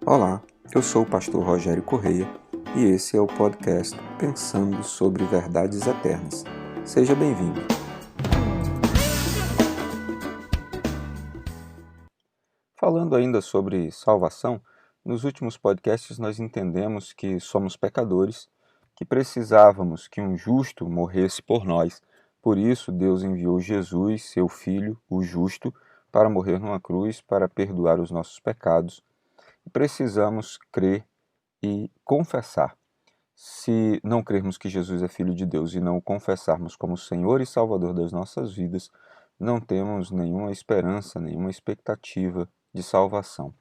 Olá, eu sou o pastor Rogério Correia e esse é o podcast Pensando sobre Verdades Eternas. Seja bem-vindo. Falando ainda sobre salvação, nos últimos podcasts nós entendemos que somos pecadores, que precisávamos que um justo morresse por nós. Por isso, Deus enviou Jesus, seu Filho, o justo, para morrer numa cruz, para perdoar os nossos pecados. E precisamos crer e confessar. Se não crermos que Jesus é Filho de Deus e não o confessarmos como Senhor e Salvador das nossas vidas, não temos nenhuma esperança, nenhuma expectativa de salvação.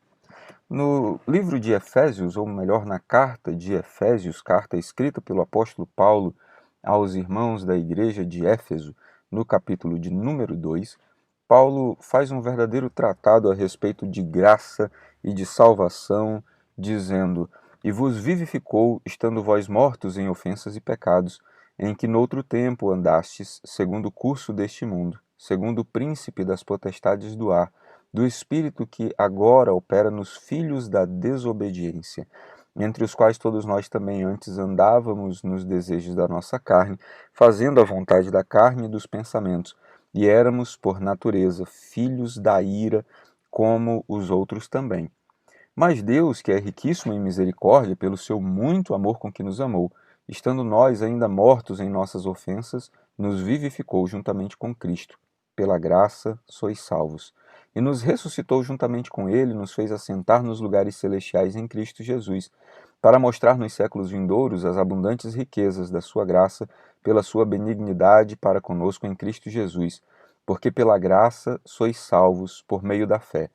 No livro de Efésios, ou melhor, na carta de Efésios, carta escrita pelo apóstolo Paulo aos irmãos da igreja de Éfeso, no capítulo de número 2, Paulo faz um verdadeiro tratado a respeito de graça e de salvação, dizendo: E vos vivificou, estando vós mortos em ofensas e pecados, em que noutro tempo andastes, segundo o curso deste mundo, segundo o príncipe das potestades do ar, do espírito que agora opera nos filhos da desobediência, entre os quais todos nós também antes andávamos nos desejos da nossa carne, fazendo a vontade da carne e dos pensamentos, e éramos, por natureza, filhos da ira, como os outros também. Mas Deus, que é riquíssimo em misericórdia, pelo seu muito amor com que nos amou, estando nós ainda mortos em nossas ofensas, nos vivificou juntamente com Cristo. Pela graça sois salvos. E nos ressuscitou juntamente com Ele, nos fez assentar nos lugares celestiais em Cristo Jesus, para mostrar nos séculos vindouros as abundantes riquezas da sua graça, pela sua benignidade para conosco em Cristo Jesus. Porque pela graça sois salvos por meio da fé.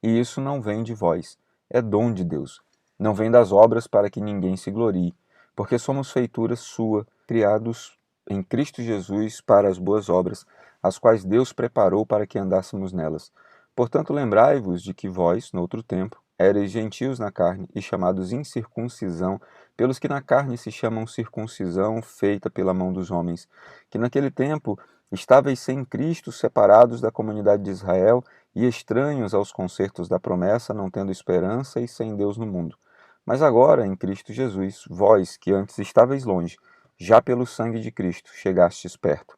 E isso não vem de vós, é dom de Deus. Não vem das obras para que ninguém se glorie, porque somos feitura sua, criados em Cristo Jesus para as boas obras, as quais Deus preparou para que andássemos nelas. Portanto, lembrai-vos de que vós, noutro tempo, éreis gentios na carne e chamados incircuncisão, pelos que na carne se chamam circuncisão feita pela mão dos homens, que naquele tempo estáveis sem Cristo, separados da comunidade de Israel e estranhos aos concertos da promessa, não tendo esperança e sem Deus no mundo. Mas agora, em Cristo Jesus, vós, que antes estáveis longe, já pelo sangue de Cristo chegastes perto.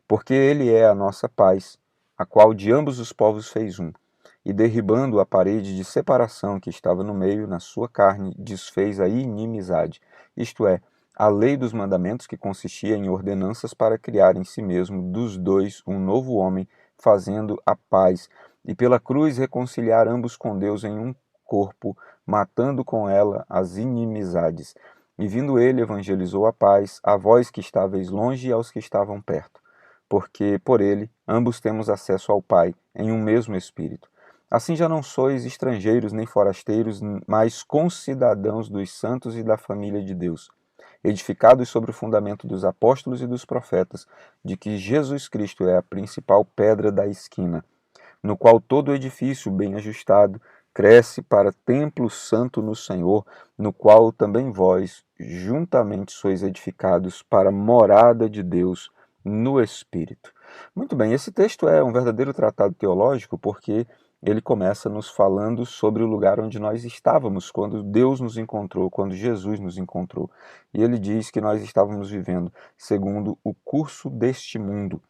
Porque Ele é a nossa paz, a qual de ambos os povos fez um, e derribando a parede de separação que estava no meio, na sua carne, desfez a inimizade, isto é, a lei dos mandamentos que consistia em ordenanças para criar em si mesmo dos dois um novo homem, fazendo a paz, e pela cruz reconciliar ambos com Deus em um corpo, matando com ela as inimizades. E vindo ele, evangelizou a paz, a vós que estáveis longe e aos que estavam perto. Porque, por ele, ambos temos acesso ao Pai, em um mesmo Espírito. Assim já não sois estrangeiros nem forasteiros, mas concidadãos dos santos e da família de Deus, edificados sobre o fundamento dos apóstolos e dos profetas, de que Jesus Cristo é a principal pedra da esquina, no qual todo edifício bem ajustado cresce para templo santo no Senhor, no qual também vós juntamente sois edificados para morada de Deus no Espírito. Muito bem, esse texto é um verdadeiro tratado teológico porque ele começa nos falando sobre o lugar onde nós estávamos quando Deus nos encontrou, quando Jesus nos encontrou. E ele diz que nós estávamos vivendo segundo o curso deste mundo.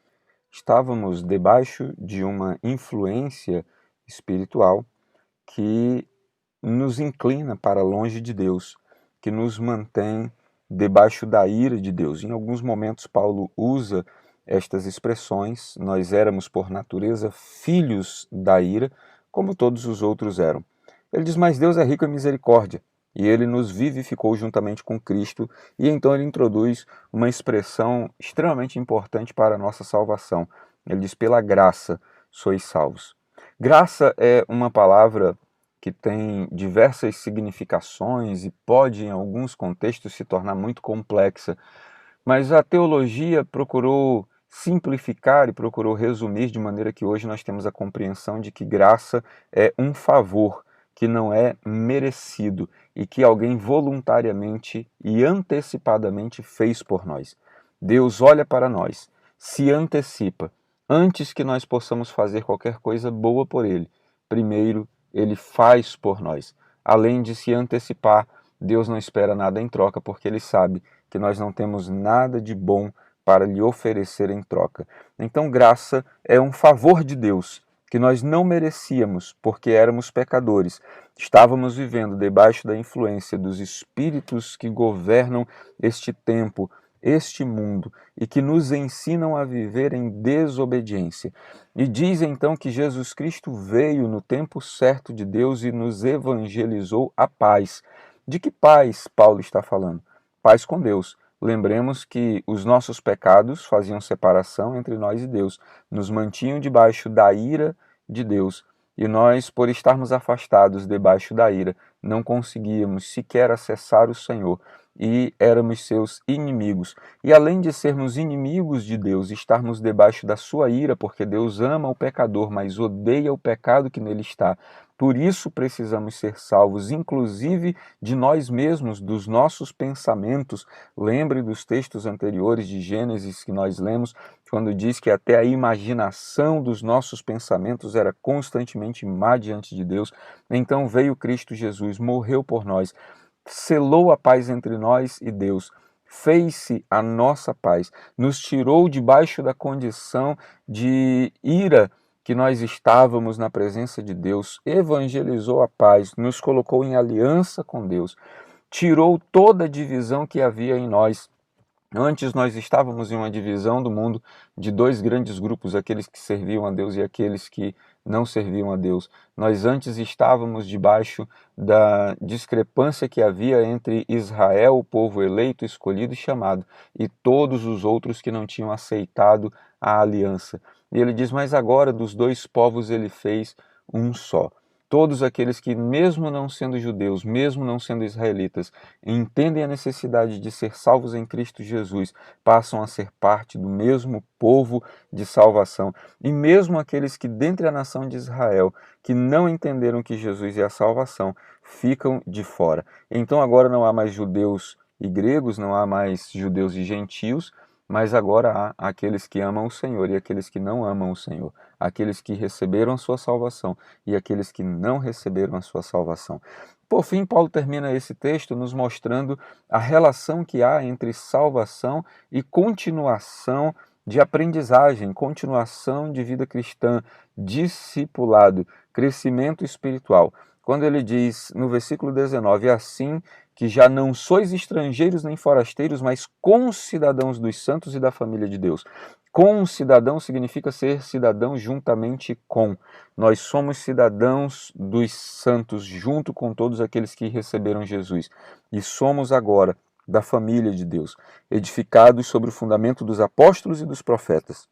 Estávamos debaixo de uma influência espiritual que nos inclina para longe de Deus, que nos mantém debaixo da ira de Deus. Em alguns momentos, Paulo usa estas expressões: nós éramos, por natureza, filhos da ira, como todos os outros eram. Ele diz: mas Deus é rico em misericórdia, e ele nos vivificou juntamente com Cristo, e então ele introduz uma expressão extremamente importante para a nossa salvação. Ele diz: pela graça sois salvos. Graça é uma palavra que tem diversas significações e pode, em alguns contextos, se tornar muito complexa, mas a teologia procurou simplificar e procurou resumir de maneira que hoje nós temos a compreensão de que graça é um favor que não é merecido e que alguém voluntariamente e antecipadamente fez por nós. Deus olha para nós, se antecipa, antes que nós possamos fazer qualquer coisa boa por Ele. Primeiro, Ele faz por nós. além de se antecipar, Deus não espera nada em troca, porque Ele sabe que nós não temos nada de bom para lhe oferecer em troca. Então, graça é um favor de Deus que nós não merecíamos, porque éramos pecadores. Estávamos vivendo debaixo da influência dos espíritos que governam este tempo, este mundo, e que nos ensinam a viver em desobediência. E diz então que Jesus Cristo veio no tempo certo de Deus e nos evangelizou a paz. De que paz Paulo está falando? Paz com Deus. Lembremos que os nossos pecados faziam separação entre nós e Deus, nos mantinham debaixo da ira de Deus. E nós, por estarmos afastados debaixo da ira, não conseguíamos sequer acessar o Senhor e éramos seus inimigos. E além de sermos inimigos de Deus, estarmos debaixo da sua ira, porque Deus ama o pecador, mas odeia o pecado que nele está. Por isso precisamos ser salvos, inclusive de nós mesmos, dos nossos pensamentos. Lembre dos textos anteriores de Gênesis que nós lemos, quando diz que até a imaginação dos nossos pensamentos era constantemente má diante de Deus. Então veio Cristo Jesus, morreu por nós, selou a paz entre nós e Deus, fez-se a nossa paz, nos tirou debaixo da condição de ira que nós estávamos na presença de Deus, evangelizou a paz, nos colocou em aliança com Deus, tirou toda a divisão que havia em nós. Antes nós estávamos em uma divisão do mundo de dois grandes grupos, aqueles que serviam a Deus e aqueles que não serviam a Deus. Nós antes estávamos debaixo da discrepância que havia entre Israel, o povo eleito, escolhido e chamado, e todos os outros que não tinham aceitado a aliança. E ele diz, mas agora dos dois povos ele fez um só. Todos aqueles que, mesmo não sendo judeus, mesmo não sendo israelitas, entendem a necessidade de ser salvos em Cristo Jesus, passam a ser parte do mesmo povo de salvação. E mesmo aqueles que, dentre a nação de Israel, que não entenderam que Jesus é a salvação, ficam de fora. Então agora não há mais judeus e gregos, não há mais judeus e gentios, mas agora há aqueles que amam o Senhor e aqueles que não amam o Senhor, aqueles que receberam a sua salvação e aqueles que não receberam a sua salvação. Por fim, Paulo termina esse texto nos mostrando a relação que há entre salvação e continuação de aprendizagem, continuação de vida cristã, discipulado, crescimento espiritual. Quando ele diz no versículo 19, assim que já não sois estrangeiros nem forasteiros, mas concidadãos dos santos e da família de Deus. Concidadão significa ser cidadão juntamente com. Nós somos cidadãos dos santos junto com todos aqueles que receberam Jesus. E somos agora da família de Deus, edificados sobre o fundamento dos apóstolos e dos profetas.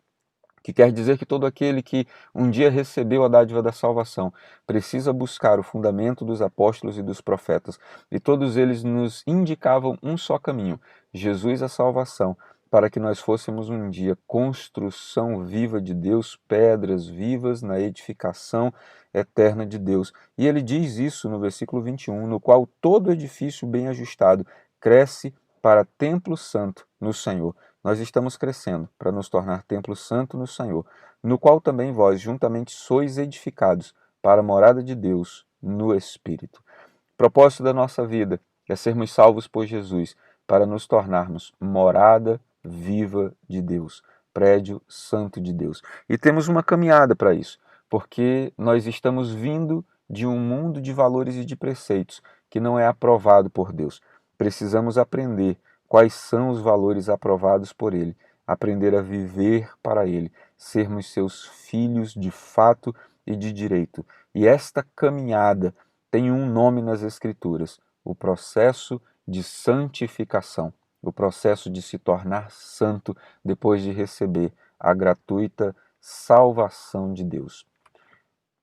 Que quer dizer que todo aquele que um dia recebeu a dádiva da salvação precisa buscar o fundamento dos apóstolos e dos profetas. E todos eles nos indicavam um só caminho, Jesus a salvação, para que nós fôssemos um dia construção viva de Deus, pedras vivas na edificação eterna de Deus. E ele diz isso no versículo 21, no qual todo edifício bem ajustado cresce para templo santo no Senhor. Nós estamos crescendo para nos tornar templo santo no Senhor, no qual também vós juntamente sois edificados para a morada de Deus no Espírito. O propósito da nossa vida é sermos salvos por Jesus, para nos tornarmos morada viva de Deus, prédio santo de Deus. E temos uma caminhada para isso, porque nós estamos vindo de um mundo de valores e de preceitos que não é aprovado por Deus. Precisamos aprender quais são os valores aprovados por Ele, aprender a viver para Ele, sermos seus filhos de fato e de direito. E esta caminhada tem um nome nas Escrituras, o processo de santificação, o processo de se tornar santo depois de receber a gratuita salvação de Deus.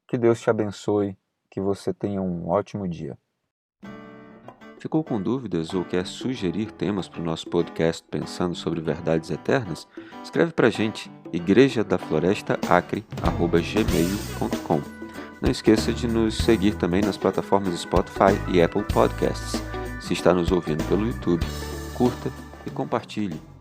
Que Deus te abençoe, que você tenha um ótimo dia. Ficou com dúvidas ou quer sugerir temas para o nosso podcast Pensando sobre Verdades Eternas? Escreve para a gente, igrejadaflorestaacre@gmail.com. Não esqueça de nos seguir também nas plataformas Spotify e Apple Podcasts. Se está nos ouvindo pelo YouTube, curta e compartilhe.